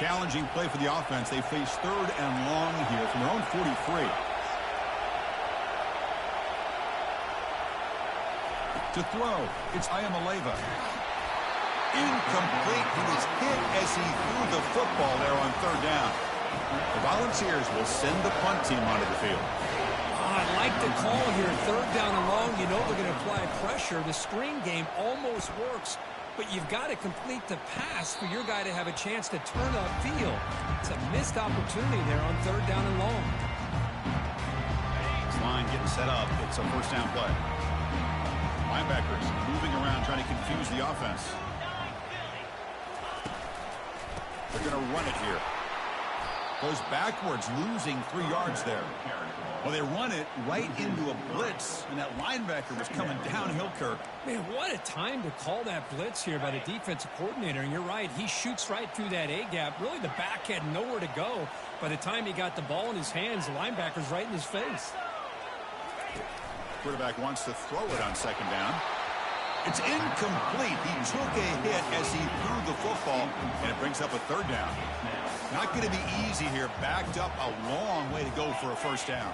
Speaker 1: Challenging play for the offense. They face 3rd and long here from their own 43. To throw, it's Ayamaleva. Incomplete. He was hit as he threw the football there on 3rd down. The Volunteers will send the punt team onto the field.
Speaker 2: I like the call here. 3rd down and long. You know they're going to apply pressure. The screen game almost works, but you've got to complete the pass for your guy to have a chance to turn upfield. It's a missed opportunity there on 3rd down and long.
Speaker 1: This line getting set up. It's a 1st down play. Linebackers moving around trying to confuse the offense. They're going to run it here. Goes backwards, losing 3 yards there. Well, they run it right into a blitz, and that linebacker was coming downhill, Kirk.
Speaker 2: Man, what a time to call that blitz here by the defensive coordinator. And you're right, he shoots right through that A-gap. Really, the back had nowhere to go. By the time he got the ball in his hands, the linebacker's right in his face.
Speaker 1: Quarterback wants to throw it on second down. It's incomplete. He took a hit as he threw the football, and it brings up a third down. Not going to be easy here. Backed up a long way to go for a first down.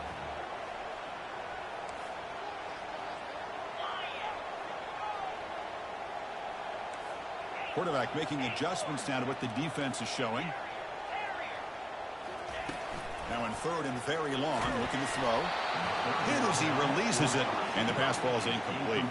Speaker 1: Quarterback making adjustments now to what the defense is showing. Now in third and very long, looking to throw. Hit as he releases it, and the pass ball is incomplete.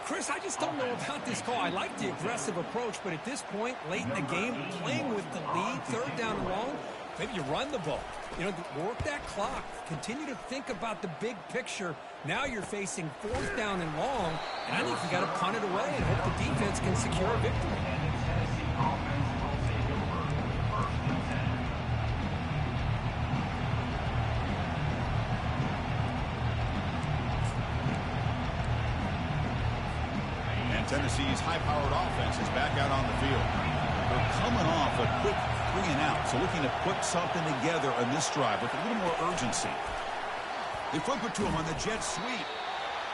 Speaker 2: Chris, I just don't know about this call. I like the aggressive approach, but at this point, late in the game, playing with the lead, third down and long, maybe you run the ball. You know, work that clock. Continue to think about the big picture. Now you're facing fourth down and long, and I think you got to punt it away and hope the defense can secure a victory.
Speaker 1: Tennessee's high-powered offense is back out on the field. They're coming off a quick 3 and out, so looking to put something together on this drive with a little more urgency. They flip it to him on the jet sweep.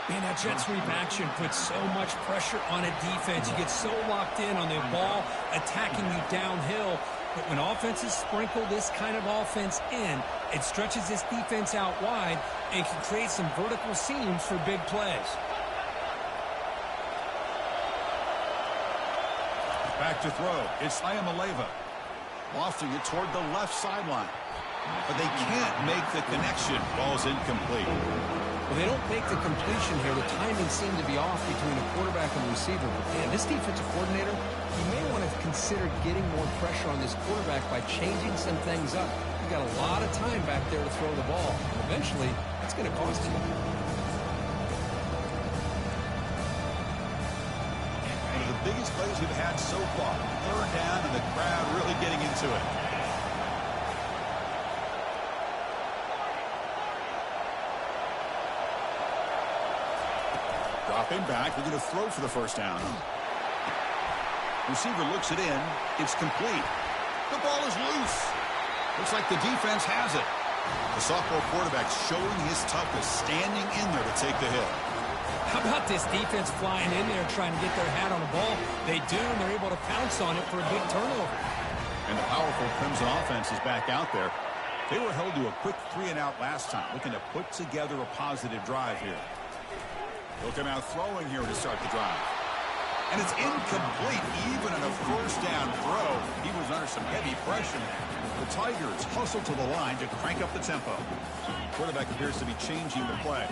Speaker 2: Man, that jet sweep action puts so much pressure on a defense. You get so locked in on the ball attacking you downhill. But when offenses sprinkle this kind of offense in, it stretches this defense out wide and can create some vertical seams for big plays.
Speaker 1: Back to throw. It's Iamaleava. Lofting it toward the left sideline. But they can't make the connection. Ball's incomplete.
Speaker 2: Well, they don't make the completion here. The timing seemed to be off between a quarterback and receiver. But, man, this defensive coordinator, he may want to consider getting more pressure on this quarterback by changing some things up. You got a lot of time back there to throw the ball. Eventually, that's going to cost you.
Speaker 1: Biggest plays we've had so far. Third down, and the crowd really getting into it. Dropping back, we're going to throw for the first down. Receiver looks it in. It's complete. The ball is loose. Looks like the defense has it. The sophomore quarterback showing his toughness, standing in there to take the hit.
Speaker 2: How about this defense flying in there trying to get their hat on the ball? They do, and they're able to pounce on it for a big turnover. And the powerful Crimson offense is back out there. They were held to a quick 3 and out last time, looking to put together a positive drive here. They'll come out throwing here to start the drive. And it's incomplete, even in a first down throw. He was under some heavy pressure. The Tigers hustle to the line to crank up the tempo. Quarterback appears to be changing the play.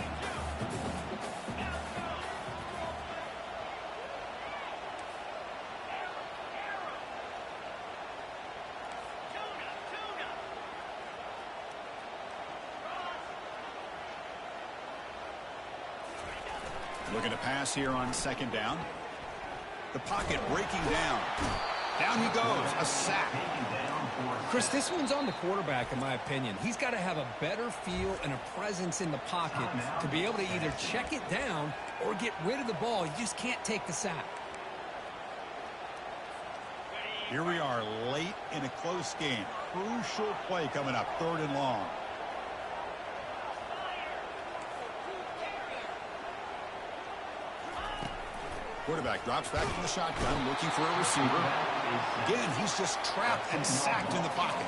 Speaker 2: Looking to pass here on second down. The pocket breaking down. Down he goes. A sack. Chris, this one's on the quarterback, in my opinion. He's got to have a better feel and a presence in the pocket to be able to either check it down or get rid of the ball. You just can't take the sack. Here we are late in a close game. Crucial play coming up, third and long. Quarterback drops back from the shotgun, looking for a receiver. Again, he's just trapped and sacked in the pocket.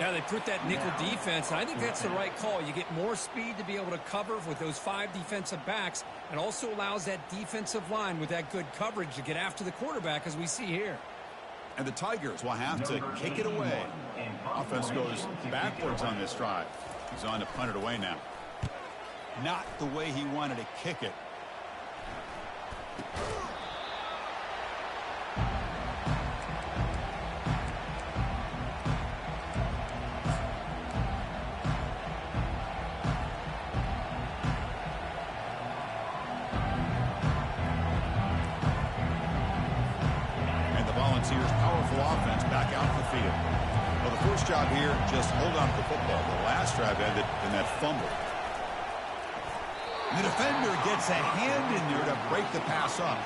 Speaker 2: Yeah, they put that nickel defense, and I think that's the right call. You get more speed to be able to cover with those 5 defensive backs, and also allows that defensive line with that good coverage to get after the quarterback, as we see here. And the Tigers will have to kick it away. Offense goes backwards on this drive. He's on to punt it away now. Not the way he wanted to kick it. And the Volunteers' powerful offense back out for
Speaker 1: field. Well, the first job here, just hold on to the football. The last drive ended in that fumble. The defender gets a hand in there to break the pass up.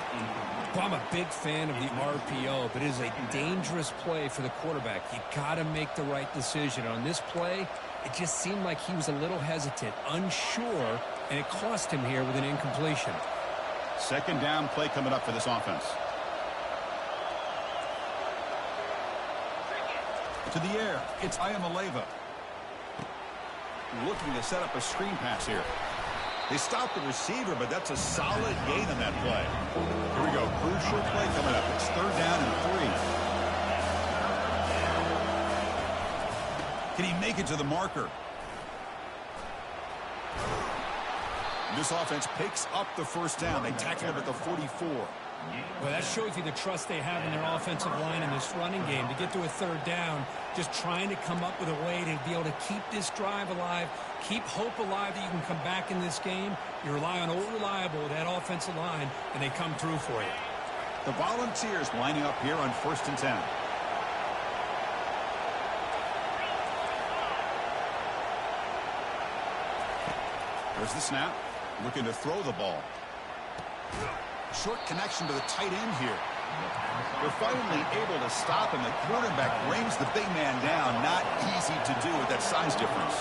Speaker 2: Well, I'm a big fan of the RPO, but it is a dangerous play for the quarterback. You got to make the right decision. On this play, it just seemed like he was a little hesitant, unsure, and it cost him here with an incompletion.
Speaker 1: Second down play coming up for this offense. To the air, it's Ayamaleva. Looking to set up a screen pass here. They stop the receiver, but that's a solid gain on that play. Here we go. Crucial play coming up. It's third down and 3. Can he make it to the marker? This offense picks up the first down. They tackle him at the 44.
Speaker 2: Well, that shows you the trust they have in their offensive line in this running game. To get to a third down, just trying to come up with a way to be able to keep this drive alive, keep hope alive that you can come back in this game. You rely on old reliable, that offensive line, and they come through for you.
Speaker 1: The Volunteers lining up here on 1st and 10. There's the snap. Looking to throw the ball. Short connection to the tight end here. They're finally able to stop him. The quarterback brings the big man down. Not easy to do with that size difference.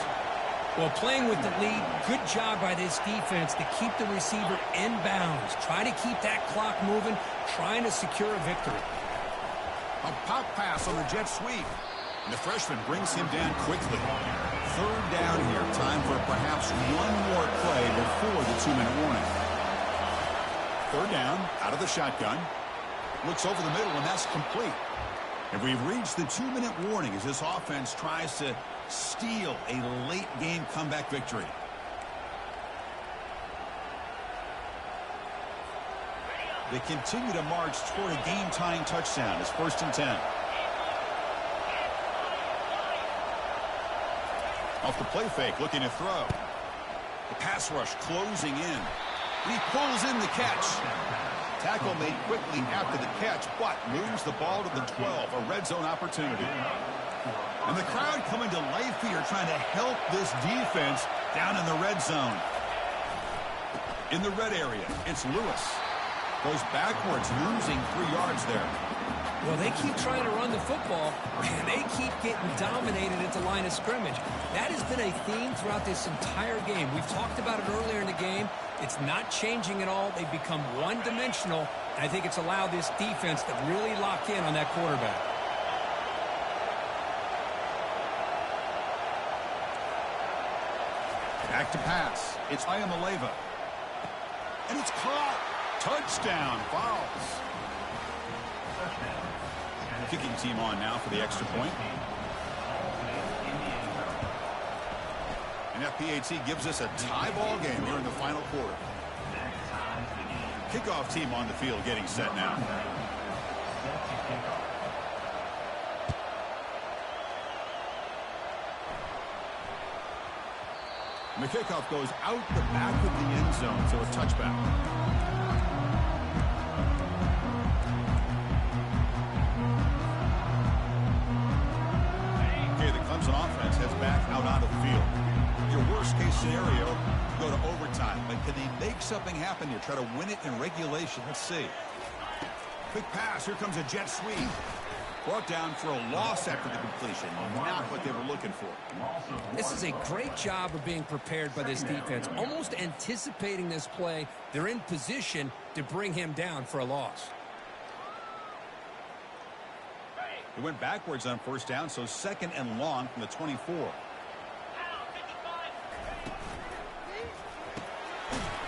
Speaker 2: Well, playing with the lead, good job by this defense to keep the receiver in bounds. Try to keep that clock moving, trying to secure a victory.
Speaker 1: A pop pass on the jet sweep. And the freshman brings him down quickly. Third down here. Time for perhaps one more play before the 2-minute warning. Third down, out of the shotgun. Looks over the middle, and that's complete. And we've reached the 2-minute warning as this offense tries to steal a late-game comeback victory. They continue to march toward a game-tying touchdown. It's 1st and 10. Off the play fake, looking to throw. The pass rush closing in. He pulls in the catch. Tackle made quickly after the catch, but moves the ball to the 12, a red zone opportunity. And the crowd coming to life here, trying to help this defense down in the red zone. In the red area, it's Lewis. Goes backwards, losing 3 yards there.
Speaker 2: Well, they keep trying to run the football, and they keep getting dominated at the line of scrimmage. That has been a theme throughout this entire game. We've talked about it earlier in the game. It's not changing at all. They've become one-dimensional, and I think it's allowed this defense to really lock in on that quarterback.
Speaker 1: Back to pass. It's Ayamaleva. And it's caught. Touchdown. Fouls. Kicking team on now for the extra point. And FPAT gives us a tie ball game here in the final quarter. Kickoff team on the field getting set now. And the kickoff goes out the back of the end zone, so a touchback. Offense heads back out onto the field. Your worst case scenario, go to overtime. But can they make something happen here? Try to win it in regulation. Let's see. Quick pass. Here comes a jet sweep. Brought down for a loss after the completion. Not what they were looking for.
Speaker 2: This is a great job of being prepared by this defense. Almost anticipating this play. They're in position to bring him down for a loss.
Speaker 1: He went backwards on first down, so 2nd and long from the 24.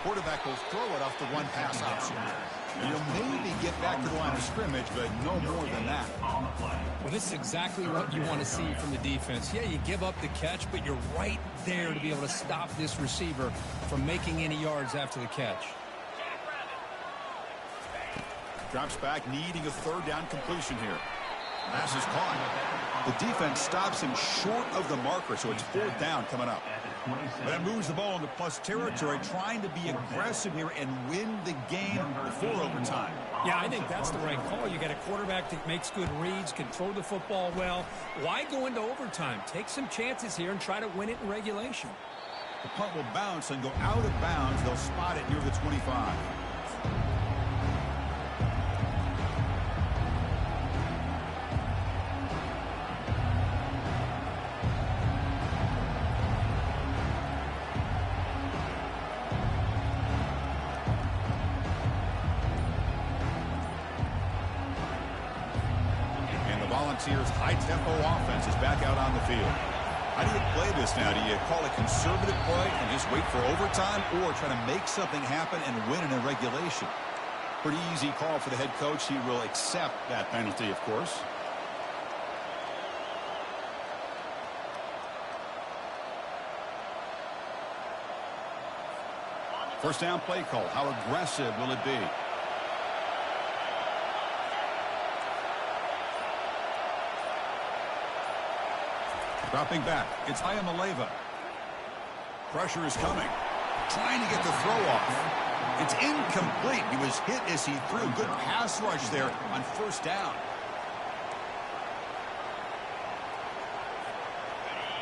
Speaker 1: Quarterback will throw it off the one pass option. You'll maybe get back to the line of scrimmage, but no more than that.
Speaker 2: Well, this is exactly what you want to see from the defense. Yeah, you give up the catch, but you're right there to be able to stop this receiver from making any yards after the catch.
Speaker 1: Drops back, needing a third down completion here. Pass is caught. The defense stops him short of the marker, so it's 4th down coming up. But that moves the ball into plus territory, trying to be aggressive here and win the game before overtime.
Speaker 2: Yeah, I think that's the right call. You got a quarterback that makes good reads, can throw the football well. Why go into overtime? Take some chances here and try to win it in regulation.
Speaker 1: The punt will bounce and go out of bounds. They'll spot it near the 25. Volunteers' high-tempo offense is back out on the field. How do you play this now? Do you call a conservative play and just wait for overtime, or try to make something happen and win in a regulation? Pretty easy call for the head coach. He will accept that penalty, of course. First down play call. How aggressive will it be? Dropping back, it's Ayamaleva. Pressure is coming. Trying to get the throw off. It's incomplete. He was hit as he threw. Good pass rush there on first down.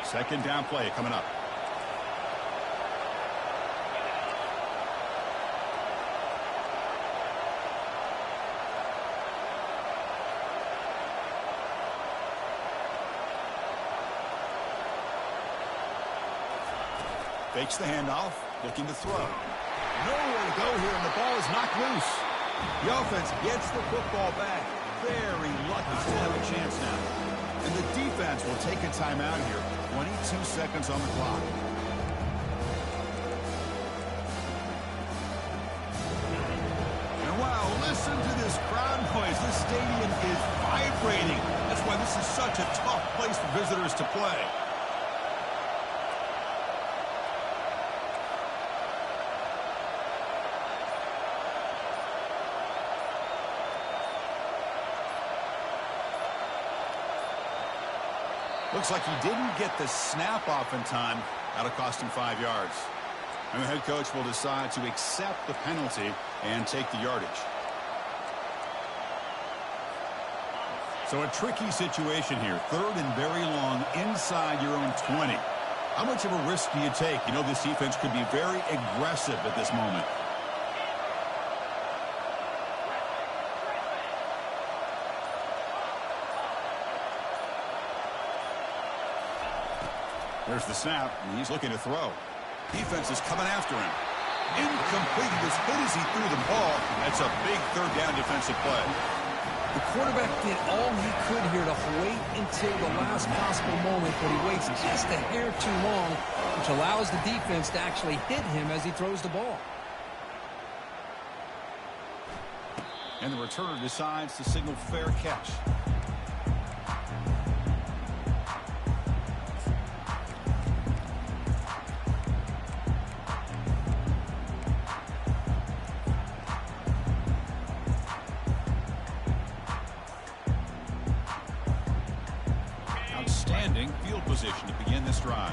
Speaker 1: Second down play coming up. Fakes the handoff, looking to throw. Nowhere to go here, and the ball is knocked loose. The offense gets the football back. Very lucky, still have a chance now. And the defense will take a timeout here. 22 seconds on the clock. And wow, listen to this crowd noise. This stadium is vibrating. That's why this is such a tough place for visitors to play. Looks like he didn't get the snap off in time. That'll cost him 5 yards. And the head coach will decide to accept the penalty and take the yardage. So a tricky situation here. Third and very long inside your own 20. How much of a risk do you take? You know this defense could be very aggressive at this moment. There's the snap, and he's looking to throw. Defense is coming after him. Incomplete. He was hit as he threw the ball. That's a big third down defensive play.
Speaker 2: The quarterback did all he could here to wait until the last possible moment, but he waits just a hair too long, which allows the defense to actually hit him as he throws the ball.
Speaker 1: And the returner decides to signal fair catch. Outstanding field position to begin this drive.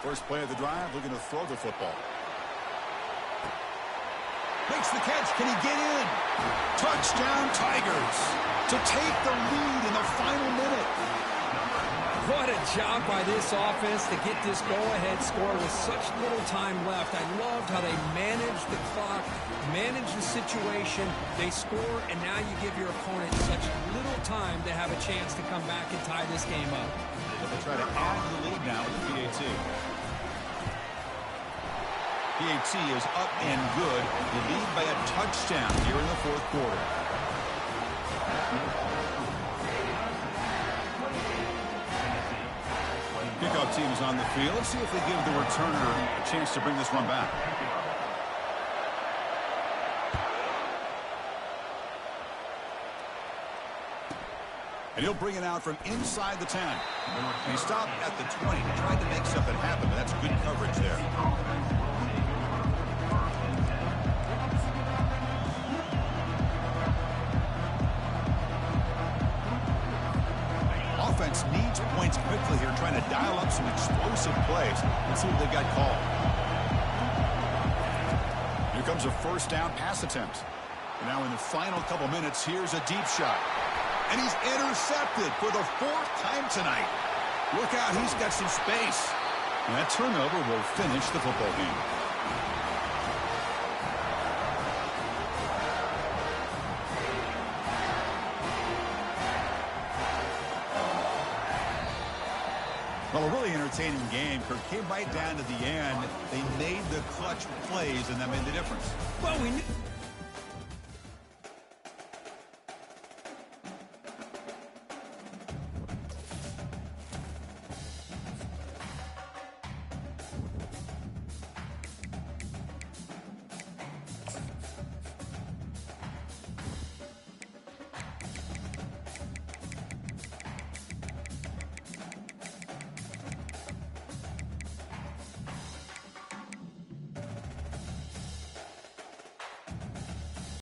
Speaker 1: First play of the drive, looking to throw the football. Makes the catch. Can he get in? Touchdown, Tigers, to take the lead in the final minute.
Speaker 2: What a job by this offense to get this go-ahead score with such little time left. I loved how they managed the clock, managed the situation. They score, and now you give your opponent such little time to have a chance to come back and tie this game up.
Speaker 1: They'll try to add the lead now with the PAT. PAT is up and good. They lead by a touchdown here in the fourth quarter. Kickoff team is on the field. Let's see if they give the returner a chance to bring this one back. And he'll bring it out from inside the 10. He stopped at the 20. He tried to make something happen, but that's good coverage there. Offense needs points lines quickly here, trying to dial up some explosive plays. Let's see what they got called. Here comes a first down pass attempt. And now in the final couple minutes, here's a deep shot. And he's intercepted for the 4th time tonight. Look out, he's got some space. And that turnover will finish the football game. Well, a really entertaining game. Kirk came right down to the end. They made the clutch plays, and that made the difference.
Speaker 2: Well, we knew